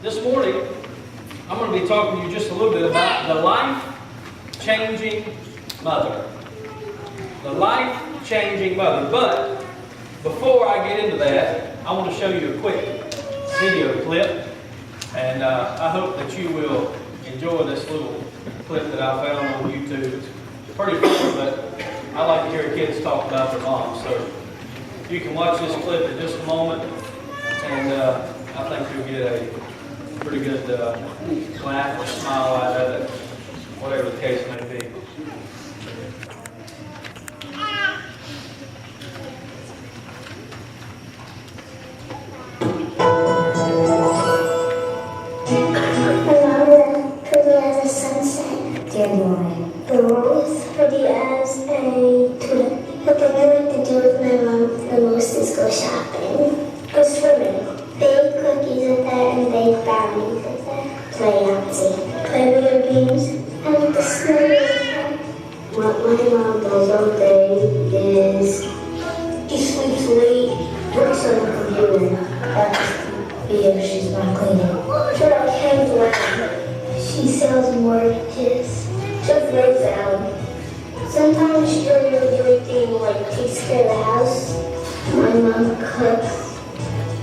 This morning, I'm going to be talking to you just a little bit about the life-changing mother. The life-changing mother. But before I get into that, I want to show you a quick video clip. And I hope that you will enjoy this little clip that I found on YouTube. It's pretty cool, but I like to hear kids talk about their moms. So you can watch this clip in just a moment, and I think you'll get a pretty good laugh or smile out of it, whatever the case may be. The pretty as a tulip. What I like to do with my mom the most is go shopping, go swimming, bake cookies with her and bake brownies with her, play outside, play video games, and the snow with her. What my mom does all day is she sleeps late, works on the computer, because she's not cleaning. For our campground, she sells mortgages. Just lays down. Sometimes she doesn't really do anything like takes care of the house. My mom cooks.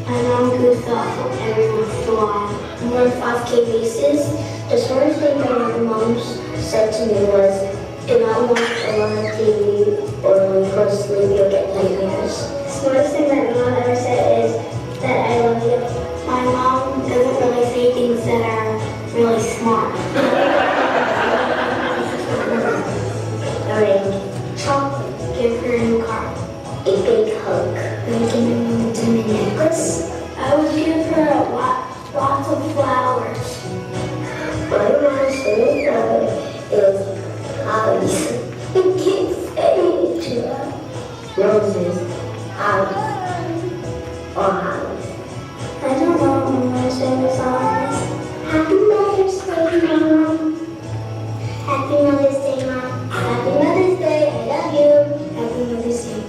My mom goes off every once in a while. We're on 5K basis. The smartest thing that my mom said to me was, do not watch a lot of TV or when you go to sleep you'll get nightmares. The smartest thing that my mom ever said is that I love you. My mom doesn't really say things that are really smart. Chocolate, give her a new car, a big hug, making a diamond necklace. I would give her lots of flowers. My mom's favorite flower is hollies. You can't say it to her. Roses, hollies, or hollies. I don't know what my mom's favorite flower is. Happy Mother's Day, Mom. Happy Mother's Day, Mom. Happy Mother's Day, I love you. Happy Mother's Day, Mom.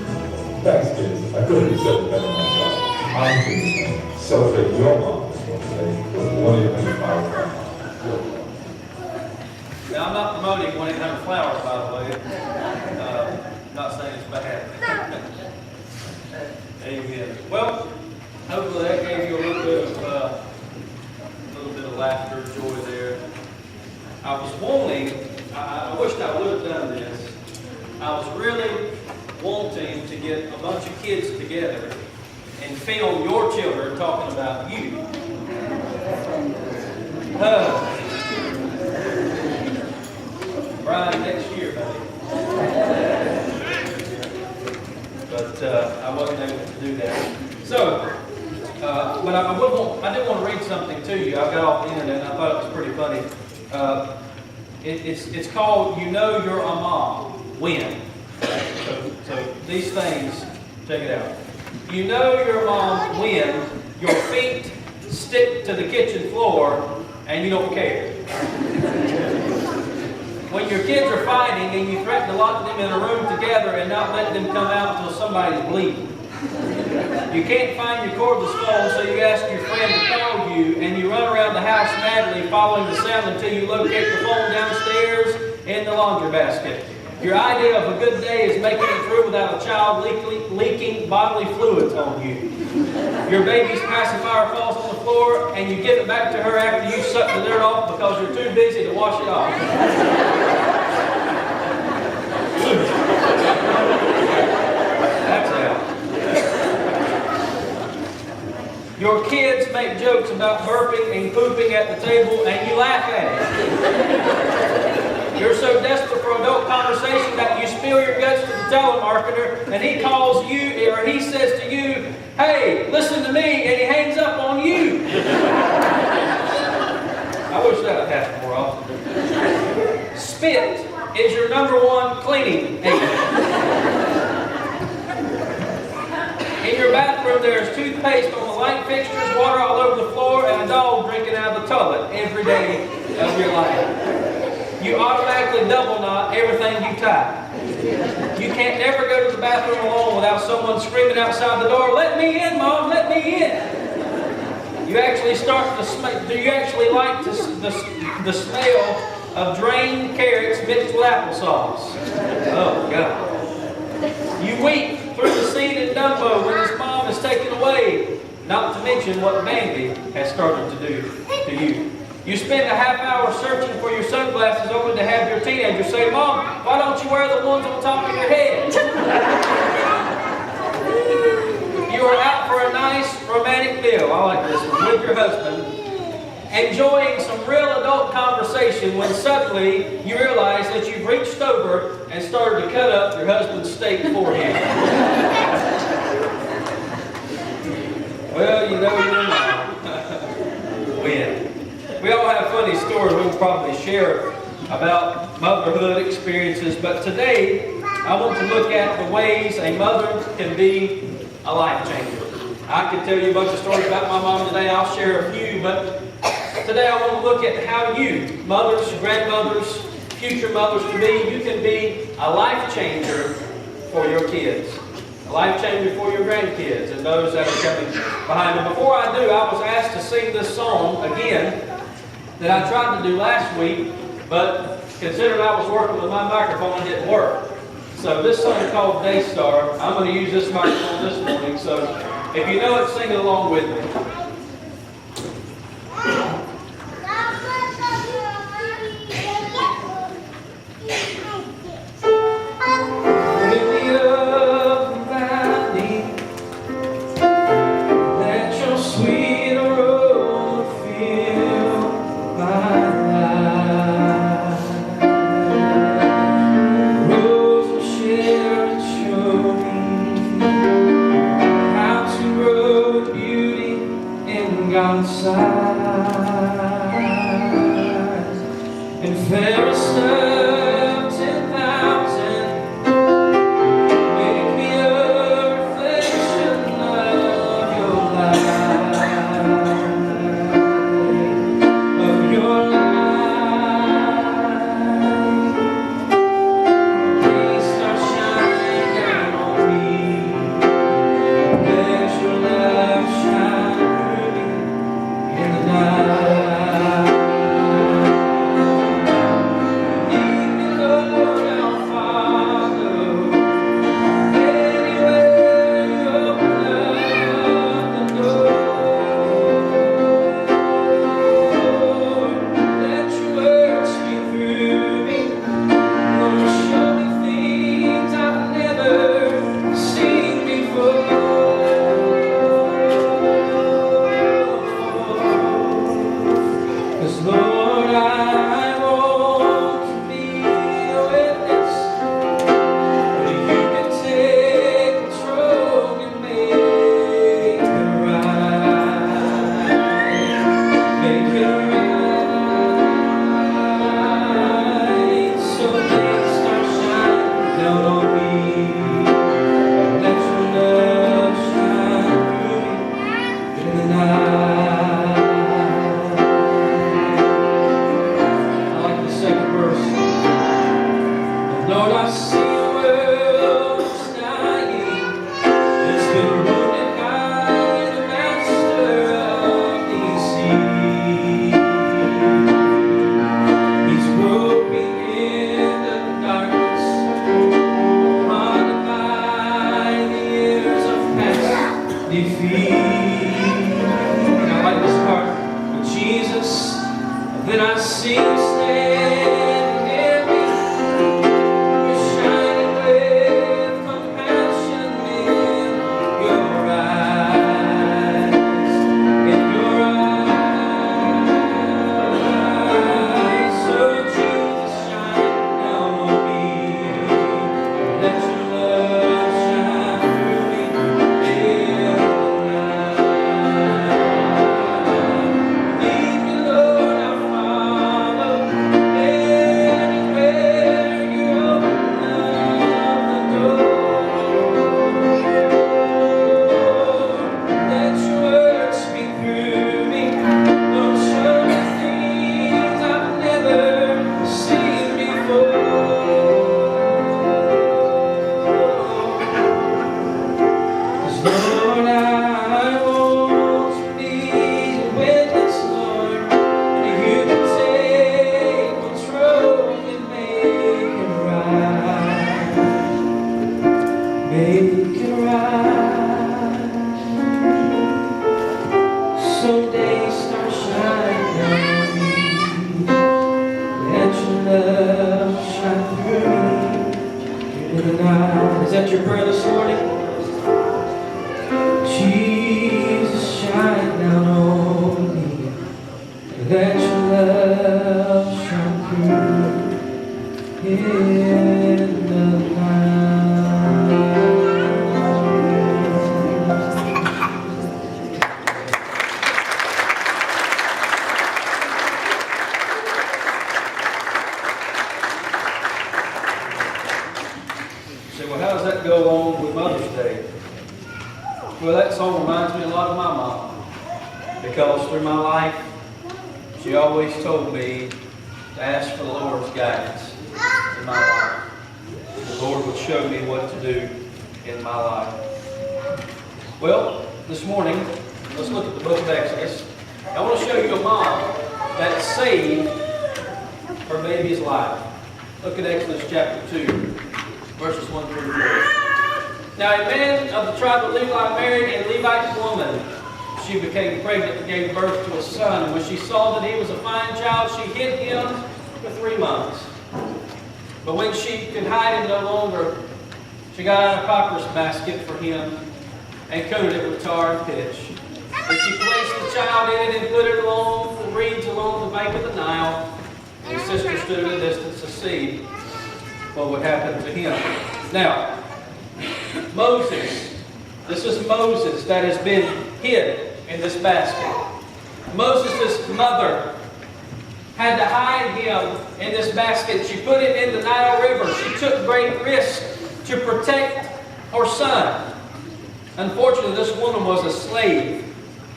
Thanks, kids. I couldn't have said it better myself. I can celebrate your mom today with one of your many flowers. Now, I'm not promoting 1-800-Flowers, by the way. Not saying it's bad. Amen. Well, hopefully that gave you a little bit of laughter, joy there. I was wanting, I wished I would have done this. I was really wanting to get a bunch of kids together and film your children talking about you. Brian, next year, buddy. But I wasn't able to do that. So, but I did want to read something to you. I got off the internet and I thought it was pretty funny. It's called You Know You're a Mom When. So these things, check it out. You know you're a mom when your feet stick to the kitchen floor and you don't care. When your kids are fighting and you threaten to lock them in a room together and not let them come out until somebody's bleeding. You can't find your cordless phone, so you ask your friend to call you, and you run around the house madly following the sound until you locate the phone downstairs in the laundry basket. Your idea of a good day is making it through without a child leaking bodily fluids on you. Your baby's pacifier falls on the floor, and you give it back to her after you suck the dirt off because you're too busy to wash it off. That's out. Your kids make jokes about burping and pooping at the table, and you laugh at it. You're so desperate for adult conversation that you spill your guts to the telemarketer, and he calls you, or he says to you, "Hey, listen to me," and he hangs up on you. I wish that would happen more often. Spit is your #1 cleaning agent. In your bathroom, there's toothpaste on the light fixtures, water all over the floor, and a dog drinking out of the toilet every day of your life. You automatically double knot everything you tie. You can't never go to the bathroom alone without someone screaming outside the door, "Let me in, Mom, let me in." You You actually start to smell. Do you actually like the smell of drained carrots mixed with applesauce? Oh, God. You weep through the scene in Dumbo when his mom is taken away, not to mention what Bambi has started to do to you. You spend a half hour searching for your sunglasses only to have your teenager say, "Mom, why don't you wear the ones on top of your head?" You are out for a nice romantic meal, I like this one, with your husband, enjoying some real adult conversation when suddenly you realize that you've reached over and started to cut up your husband's steak for him. Well, you know you're not. When? We all have funny stories we'll probably share about motherhood experiences, but today I want to look at the ways a mother can be a life changer. I could tell you a bunch of stories about my mom today. I'll share a few, but today I want to look at how you, mothers, grandmothers, future mothers to be, you can be a life changer for your kids. A life changer for your grandkids and those that are coming behind them. Before I do, I was asked to sing this song again that I tried to do last week, but considering I was working with my microphone, it didn't work. So this song is called Daystar. I'm going to use this microphone this morning, so if you know it, sing it along with me. Let your love shine through in the night. Say, well, how does that go on with Mother's Day? Well, that song reminds me a lot of my mom. Because through my life, she always told me to ask for the Lord's guidance in my life. The Lord would show me what to do in my life. Well, this morning, let's look at the book of Exodus. I want to show you a mom that saved her baby's life. Look at Exodus chapter 2, verses 1 through 3. Now a man of the tribe of Levi married a Levite woman. She became pregnant and gave birth to a son. And when she saw that he was a fine child, she hid him for 3 months. But when she could hide him no longer, she got out a papyrus basket for him and coated it with tar and pitch. And she placed the child in it and put it along the reeds along the bank of the Nile. And his sister stood at a distance to see what would happen to him. Now, Moses. This is Moses that has been hid in this basket. Moses' mother had to hide him in this basket. She put him in the Nile River. She took great risks to protect her son. Unfortunately, this woman was a slave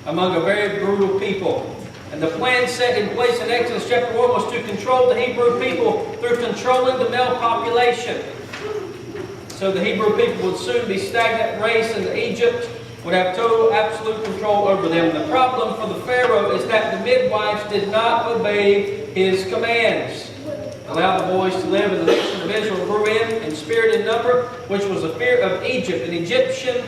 among a very brutal people. And the plan set in place in Exodus chapter 1 was to control the Hebrew people through controlling the male population. So the Hebrew people would soon be stagnant race, and Egypt would have total, absolute control over them. The problem for the Pharaoh is that the midwives did not obey his commands. Allow the boys to live, and the nation of Israel grew in spirit and number, which was a fear of Egypt. And Egyptian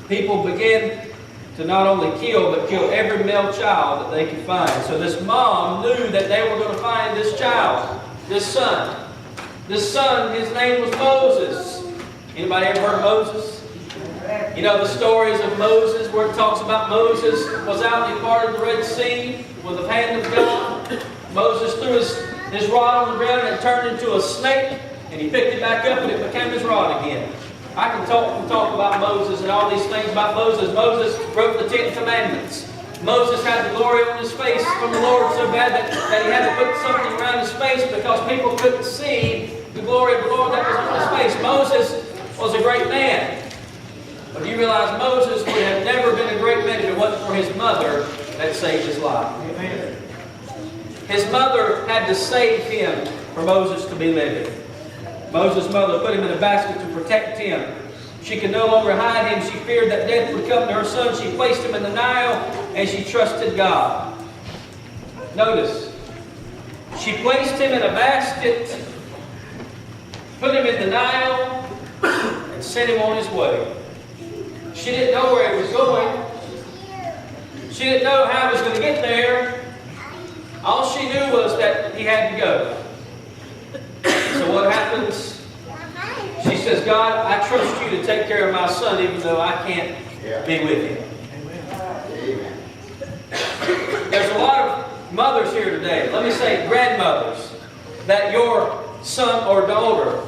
people began to not only kill, but kill every male child that they could find. So this mom knew that they were going to find this child, this son. This son, his name was Moses. Anybody ever heard of Moses? You know the stories of Moses where it talks about Moses was out and he parted the Red Sea with the hand of God. Moses threw his rod on the ground and it turned into a snake, and he picked it back up and it became his rod again. I can talk about Moses and all these things about Moses. Moses wrote the 10 Commandments. Moses had the glory on his face from the Lord so bad that he had to put something around his face because people couldn't see the glory of the Lord that was on his face. Moses was a great man. But you realize Moses would have never been a great man if it wasn't for his mother that saved his life. Amen. His mother had to save him for Moses to be living. Moses' mother put him in a basket to protect him. She could no longer hide him. She feared that death would come to her son. She placed him in the Nile and she trusted God. Notice, she placed him in a basket, put him in the Nile, and sent him on his way. She didn't know where he was going. She didn't know how he was going to get there. All she knew was that he had to go. So what happens? She says, God, I trust you to take care of my son even though I can't be with him. There's a lot of mothers here today, let me say grandmothers, that your son or daughter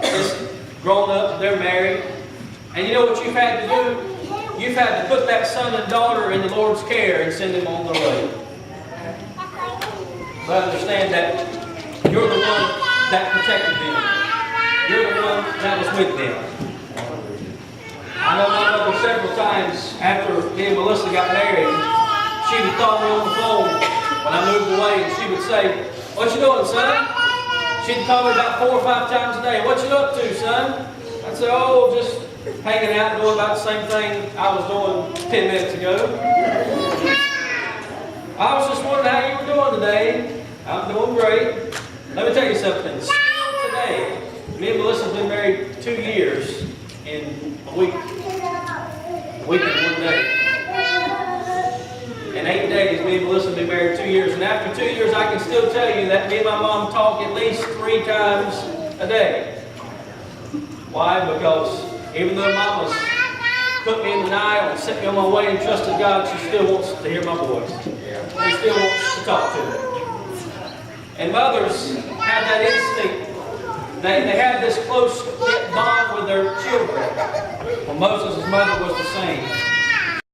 is grown up, they're married, and you know what you've had to do? You've had to put that son and daughter in the Lord's care and send them on their way. But understand that you're the one that protected them. You're the one that was with them. I know my mother several times after me and Melissa got married, she would call me on the phone when I moved away and she would say, "What you doing, son?" She'd call me about 4 or 5 times a day. "What you up to, son?" I'd say, "Oh, just hanging out, doing about the same thing I was doing 10 minutes ago." "I was just wondering how you were doing today." "I'm doing great." Let me tell you something. Still today, me and Melissa have been married 2 years in a week. A week and 1 day. In 8 days, me and Melissa have been married 2 years. And after 2 years, I can still tell you that me and my mom talk at least 3 times a day. Why? Because even though Mama's put me in the Nile and sent me on my way and trusted God, she still wants to hear my voice. he still wants to talk to them. And mothers have that instinct. They have this close bond with their children. Well, Moses' mother was the same.